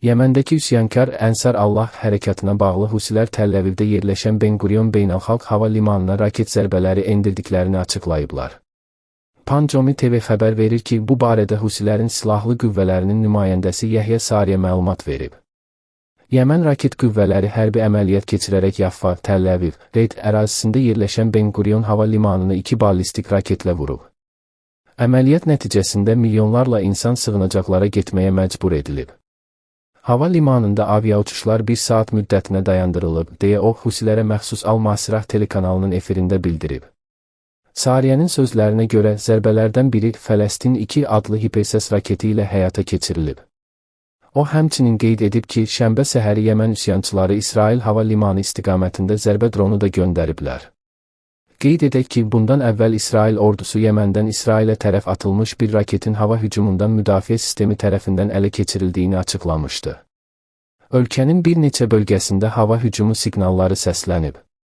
Yəməndəki üsyankar Ənsar Allah hərəkatına bağlı Husilər Təl-Əvivdə yerləşən Ben Qurion Beynəlxalq Hava Limanına raket zərbələri endirdiklərini açıqlayıblar. Panjomi TV xəbər verir ki, bu barədə Husilərin silahlı qüvvələrinin nümayəndəsi Yəhyə Sariyə məlumat verib. Yəmən raket qüvvələri hərbi əməliyyat keçirərək Yaffa, Təl-Əviv, Reyd ərazisində yerləşən Ben Qurion hava limanını 2 ballistik raketlə vurub. Əməliyyat nəticəsində milyonlarla insan sığınacaqlara getməyə məcbur edilib. Hava limanında aviauçuşlar 1 saat müddətinə dayandırılıb, deyə o, Husilərə məxsus Al-Masirah telekanalının efirində bildirib. Sariyənin sözlərinə görə zərbələrdən biri Fələstin 2 adlı Hiperses raketi ilə həyata keçirilib. O, həmçinin qeyd edib ki, şənbə səhəri Yəmən üsyançıları İsrail hava limanı istiqamətində zərbə dronu da göndəriblər. Qeyd edək ki, bundan əvvəl İsrail ordusu Yəməndən İsrailə tərəf atılmış bir raketin hava hücumundan müdafiə sistemi tərəfindən ələ keçirildiyini açıqlamışdı. Ölkənin bir neçə bölgəsində hava hücumu siqnalları səslənib.